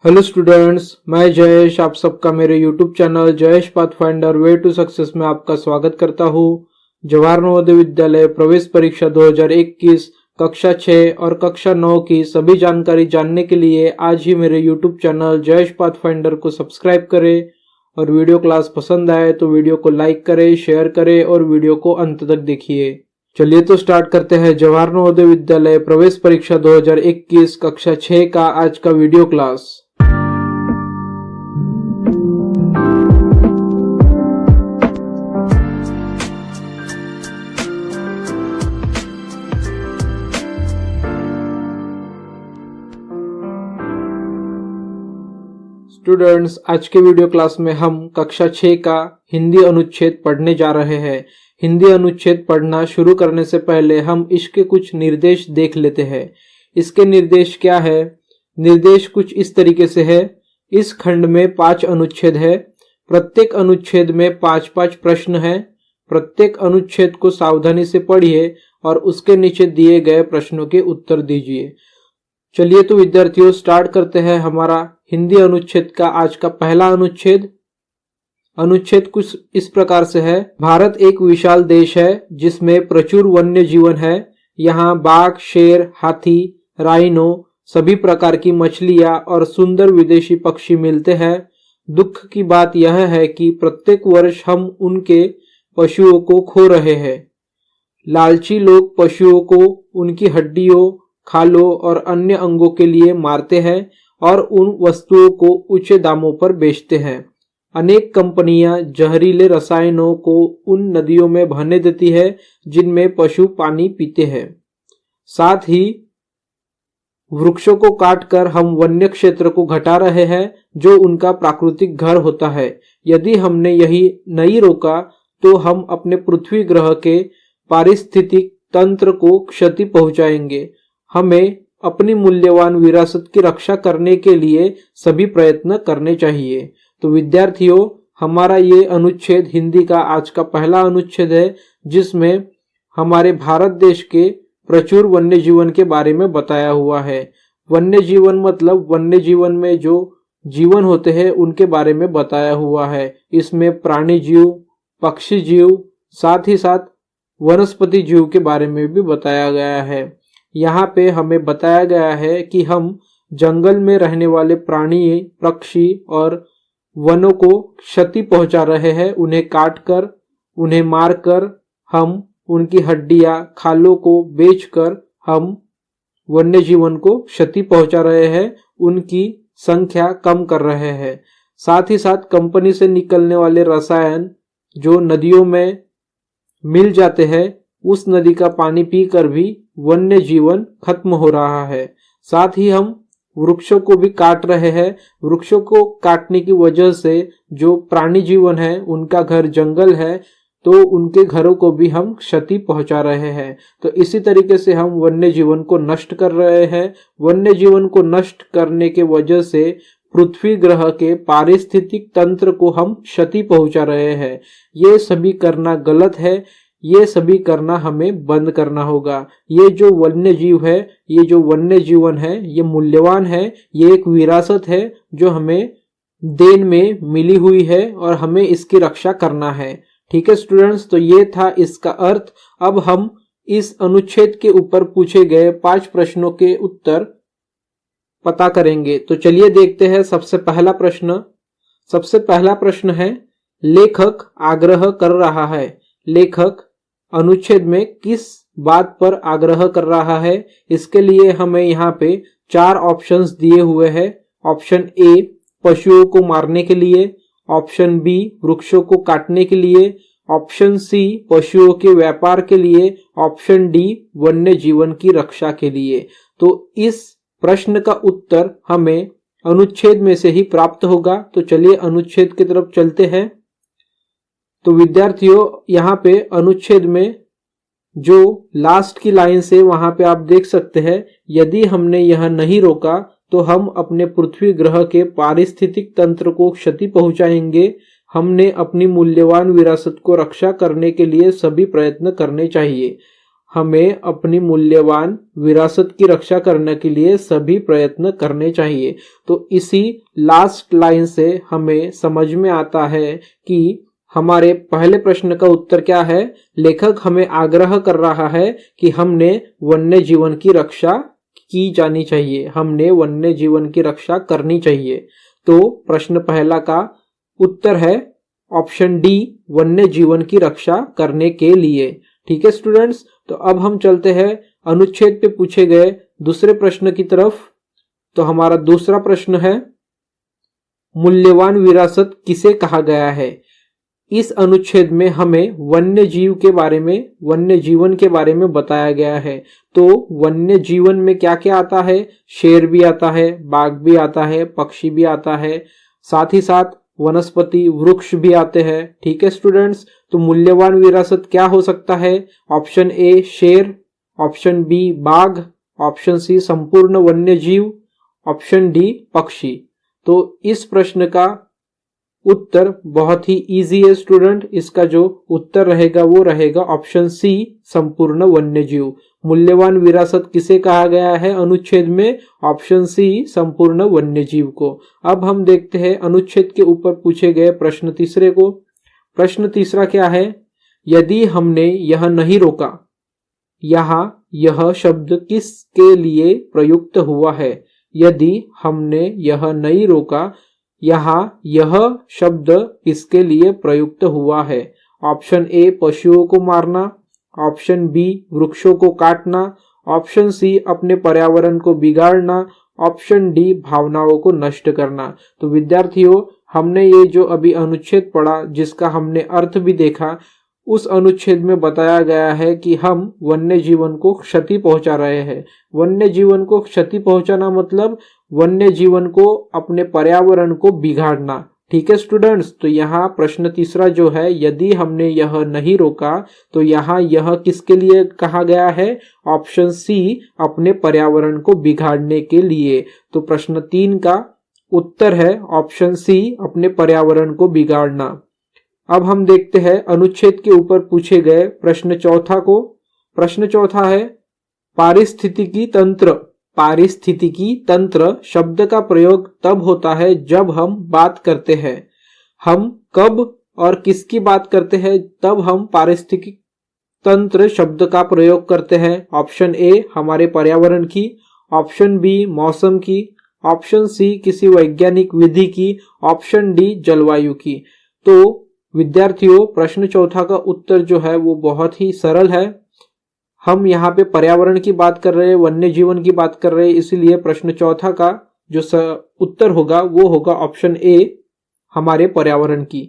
Hello students, मैं जयेश आप सबका मेरे YouTube channel Jayesh pathfinder way to success में आपका स्वागत करता हूँ। जवाहर नवोदय विद्यालय प्रवेश परीक्षा 2021 कक्षा 6 और कक्षा 9 की सभी जानकारी जानने के लिए आज ही मेरे यूट्यूब चैनल जयेश पाथफाइंडर को सब्सक्राइब करें और वीडियो क्लास पसंद आए तो वीडियो को लाइक करें, शेयर करें और वीडियो को अंत तक देखिए। चलिए तो स्टार्ट करते हैं जवाहर नवोदय विद्यालय प्रवेश परीक्षा 2021 कक्षा 6 का आज का वीडियो क्लास। स्टूडेंट्स, आज के वीडियो क्लास में हम कक्षा 6 का हिंदी अनुच्छेद पढ़ने जा रहे हैं। हिंदी अनुच्छेद पढ़ना शुरू करने से पहले हम इसके कुछ निर्देश देख लेते हैं। इसके निर्देश क्या है? निर्देश कुछ इस तरीके से है। इस खंड में 5 अनुच्छेद है। प्रत्येक अनुच्छेद में 5-5 प्रश्न है। प्रत्येक अनुच्छेद को सावधानी से पढ़िए और उसके नीचे दिए गए प्रश्नों के उत्तर दीजिए। चलिए तो विद्यार्थियों, स्टार्ट करते हैं हमारा हिंदी अनुच्छेद का आज का पहला अनुच्छेद। अनुच्छेद कुछ इस प्रकार से है। भारत एक विशाल देश है जिसमें प्रचुर वन्य जीवन है। यहाँ बाघ, शेर, हाथी, राइनो, सभी प्रकार की मछलियाँ और सुंदर विदेशी पक्षी मिलते हैं। दुख की बात यह है कि प्रत्येक वर्ष हम उनके पशुओं को खो रहे हैं। लालची लोग पशुओं को उनकी हड्डियों, खालों और अन्य अंगों के लिए मारते हैं और उन वस्तुओं को ऊंचे दामों पर बेचते हैं। अनेक कंपनियां जहरीले रसायनों को उन नदियों में बहने देती है जिनमें पशु पानी पीते हैं। साथ ही वृक्षों को काटकर हम वन्य क्षेत्र को घटा रहे हैं जो उनका प्राकृतिक घर होता है। यदि हमने यही नहीं रोका तो हम अपने पृथ्वी ग्रह के पारिस्थितिक तंत्र को क्षति पहुंचाएंगे। हमें अपनी मूल्यवान विरासत की रक्षा करने के लिए सभी प्रयत्न करने चाहिए। तो विद्यार्थियों, हमारा ये अनुच्छेद हिंदी का आज का पहला अनुच्छेद है जिसमें हमारे भारत देश के प्रचुर वन्य जीवन के बारे में बताया हुआ है। वन्य जीवन मतलब वन्य जीवन में जो जीवन होते हैं उनके बारे में बताया हुआ है। इसमें प्राणी जीव, पक्षी जीव, साथ ही साथ वनस्पति जीव के बारे में भी बताया गया है। यहाँ पे हमें बताया गया है कि हम जंगल में रहने वाले प्राणी, पक्षी और वनों को क्षति पहुंचा रहे हैं। उन्हें काटकर, उन्हें मारकर हम उनकी हड्डियां, खालों को बेचकर हम वन्य जीवन को क्षति पहुंचा रहे हैं, उनकी संख्या कम कर रहे हैं। साथ ही साथ कंपनी से निकलने वाले रसायन जो नदियों में मिल जाते हैं, उस नदी का पानी पीकर भी वन्य जीवन खत्म हो रहा है। साथ ही हम वृक्षों को भी काट रहे हैं। वृक्षों को काटने की वजह से जो प्राणी जीवन है उनका घर जंगल है, तो उनके घरों को भी हम क्षति पहुंचा रहे हैं। तो इसी तरीके से हम वन्य जीवन को नष्ट कर रहे हैं। वन्य जीवन को नष्ट करने के वजह से पृथ्वी ग्रह के पारिस्थितिक तंत्र को हम क्षति पहुंचा रहे हैं। ये सभी करना गलत है। ये सभी करना हमें बंद करना होगा। ये जो वन्य जीव है, ये जो वन्य जीवन है, ये मूल्यवान है। ये एक विरासत है जो हमें देन में मिली हुई है और हमें इसकी रक्षा करना है। ठीक है स्टूडेंट्स, तो ये था इसका अर्थ। अब हम इस अनुच्छेद के ऊपर पूछे गए 5 प्रश्नों के उत्तर पता करेंगे। तो चलिए देखते हैं सबसे पहला प्रश्न। सबसे पहला प्रश्न है, लेखक आग्रह कर रहा है। लेखक अनुच्छेद में किस बात पर आग्रह कर रहा है? इसके लिए हमें यहाँ पे 4 ऑप्शंस दिए हुए हैं। ऑप्शन ए पशुओं को मारने के लिए, ऑप्शन बी वृक्षों को काटने के लिए, ऑप्शन सी पशुओं के व्यापार के लिए, ऑप्शन डी वन्य जीवन की रक्षा के लिए। तो इस प्रश्न का उत्तर हमें अनुच्छेद में से ही प्राप्त होगा। तो चलिए अनुच्छेद की तरफ चलते हैं। तो विद्यार्थियों, यहाँ पे अनुच्छेद में जो लास्ट की लाइन से वहां पे आप देख सकते हैं, यदि हमने यह नहीं रोका तो हम अपने पृथ्वी ग्रह के पारिस्थितिक तंत्र को क्षति पहुंचाएंगे। हमने अपनी मूल्यवान विरासत को रक्षा करने के लिए सभी प्रयत्न करने चाहिए। हमें अपनी मूल्यवान विरासत की रक्षा करने के लिए सभी प्रयत्न करने चाहिए। तो इसी लास्ट लाइन से हमें समझ में आता है कि हमारे पहले प्रश्न का उत्तर क्या है। लेखक हमें आग्रह कर रहा है कि हमने वन्य जीवन की रक्षा की जानी चाहिए, हमने वन्य जीवन की रक्षा करनी चाहिए। तो प्रश्न पहला का उत्तर है ऑप्शन डी, वन्य जीवन की रक्षा करने के लिए। ठीक है स्टूडेंट्स, तो अब हम चलते हैं अनुच्छेद पे पूछे गए दूसरे प्रश्न की तरफ। तो हमारा दूसरा प्रश्न है, मूल्यवान विरासत किसे कहा गया है। इस अनुच्छेद में हमें वन्य जीव के बारे में, वन्य जीवन के बारे में बताया गया है। तो वन्य जीवन में क्या क्या आता है, शेर भी आता है, बाघ भी आता है, पक्षी भी आता है, साथ ही साथ वनस्पति वृक्ष भी आते हैं। ठीक है स्टूडेंट्स, तो मूल्यवान विरासत क्या हो सकता है। ऑप्शन ए शेर, ऑप्शन बी बाघ, ऑप्शन सी संपूर्ण वन्य जीव, ऑप्शन डी पक्षी। तो इस प्रश्न का उत्तर बहुत ही इजी है स्टूडेंट, इसका जो उत्तर रहेगा वो रहेगा ऑप्शन सी, संपूर्ण वन्य जीव। मूल्यवान विरासत किसे कहा गया है अनुच्छेद में, ऑप्शन सी, संपूर्ण वन्य जीव को। अब हम देखते हैं अनुच्छेद के ऊपर पूछे गए प्रश्न तीसरे को। प्रश्न तीसरा क्या है, यदि हमने यह नहीं रोका, यहाँ यह शब्द किसके लिए प्रयुक्त हुआ है। यदि हमने यह नहीं रोका, यहाँ यह शब्द किसके लिए प्रयुक्त हुआ है। ऑप्शन ए पशुओं को मारना, ऑप्शन बी वृक्षों को काटना, ऑप्शन सी अपने पर्यावरण को बिगाड़ना, ऑप्शन डी भावनाओं को नष्ट करना। तो विद्यार्थियों, हमने ये जो अभी अनुच्छेद पढ़ा, जिसका हमने अर्थ भी देखा, उस अनुच्छेद में बताया गया है कि हम वन्य जीवन को क्षति पहुंचा रहे हैं। वन्य जीवन को क्षति पहुंचाना मतलब वन्य जीवन को, अपने पर्यावरण को बिगाड़ना। ठीक है स्टूडेंट्स, तो यहाँ प्रश्न तीसरा जो है, यदि हमने यह नहीं रोका, तो यहाँ यह किसके लिए कहा गया है। ऑप्शन सी, अपने पर्यावरण को बिगाड़ने के लिए। तो प्रश्न 3 का उत्तर है ऑप्शन सी, अपने पर्यावरण को बिगाड़ना। अब हम देखते हैं अनुच्छेद के ऊपर पूछे गए प्रश्न चौथा को। प्रश्न चौथा है, पारिस्थितिकी तंत्र। पारिस्थितिकी तंत्र शब्द का प्रयोग तब होता है जब हम बात करते हैं। हम कब और किसकी बात करते हैं, तब हम पारिस्थितिकी तंत्र शब्द का प्रयोग करते हैं। ऑप्शन ए हमारे पर्यावरण की, ऑप्शन बी मौसम की, ऑप्शन सी किसी वैज्ञानिक विधि की, ऑप्शन डी जलवायु की। तो विद्यार्थियों, प्रश्न चौथा का उत्तर जो है वो बहुत ही सरल है। हम यहाँ पे पर्यावरण की बात कर रहे हैं, वन्य जीवन की बात कर रहे हैं, इसीलिए प्रश्न चौथा का जो उत्तर होगा वो होगा ऑप्शन ए, हमारे पर्यावरण की।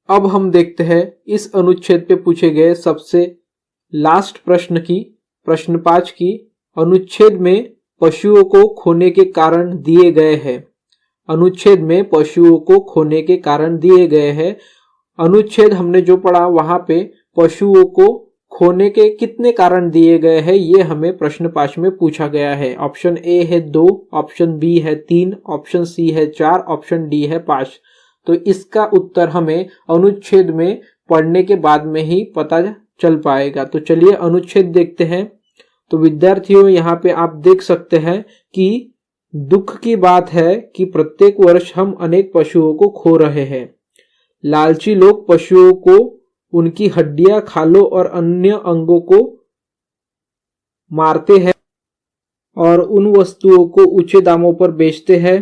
अब हम देखते हैं इस अनुच्छेद पे पूछे गए सबसे लास्ट प्रश्न की, प्रश्न 5 की। अनुच्छेद में पशुओं को खोने के कारण दिए गए हैं। अनुच्छेद में पशुओं को खोने के कारण दिए गए हैं। अनुच्छेद हमने जो पढ़ा वहां पे पशुओं को खोने के कितने कारण दिए गए हैं, ये हमें प्रश्न 5 में पूछा गया है। ऑप्शन ए है 2, ऑप्शन बी है 3, ऑप्शन सी है 4, ऑप्शन डी है 5। तो इसका उत्तर हमें अनुच्छेद में पढ़ने के बाद में ही पता चल पाएगा। तो चलिए अनुच्छेद देखते हैं। तो विद्यार्थियों, यहाँ पे आप देख सकते हैं कि दुख की बात है कि प्रत्येक वर्ष हम अनेक पशुओं को खो रहे हैं। लालची लोग पशुओं को उनकी हड्डियां, खालों और अन्य अंगों को मारते हैं और उन वस्तुओं को ऊंचे दामों पर बेचते हैं।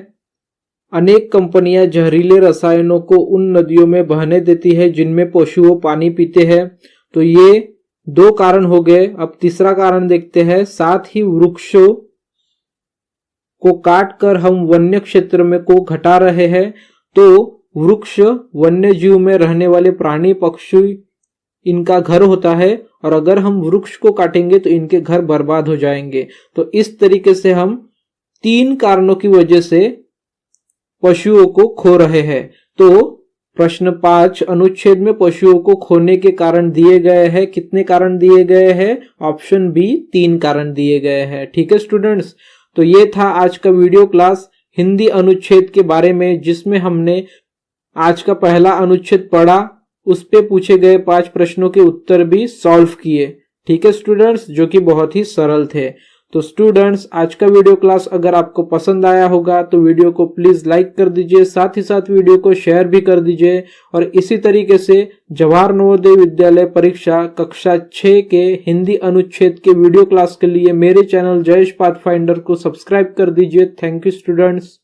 अनेक कंपनियां जहरीले रसायनों को उन नदियों में बहने देती है जिनमें पशुओं पानी पीते हैं। तो ये 2 कारण हो गए। अब तीसरा कारण देखते हैं। साथ ही वृक्षों को काट कर हम वन्य क्षेत्र में को घटा रहे हैं। तो वृक्ष वन्य जीव में रहने वाले प्राणी पक्षी इनका घर होता है, और अगर हम वृक्ष को काटेंगे तो इनके घर बर्बाद हो जाएंगे। तो इस तरीके से हम 3 कारणों की वजह से पशुओं को खो रहे हैं। तो प्रश्न 5 अनुच्छेद में पशुओं को खोने के कारण दिए गए हैं। कितने कारण दिए गए हैं? ऑप्शन बी 3 कारण दिए गए हैं। ठीक है स्टूडेंट्स, तो ये था आज का वीडियो क्लास हिंदी अनुच्छेद के बारे में, जिसमें हमने आज का पहला अनुच्छेद पढ़ा उस पे पूछे गए 5 प्रश्नों के उत्तर भी सॉल्व किए। ठीक है स्टूडेंट्स, जो कि बहुत ही सरल थे। तो स्टूडेंट्स, आज का वीडियो क्लास अगर आपको पसंद आया होगा तो वीडियो को प्लीज लाइक कर दीजिए, साथ ही साथ वीडियो को शेयर भी कर दीजिए। और इसी तरीके से जवाहर नवोदय विद्यालय परीक्षा कक्षा 6 के हिंदी अनुच्छेद के वीडियो क्लास के लिए मेरे चैनल जयेश पाथफाइंडर को सब्सक्राइब कर दीजिए। Thank you students.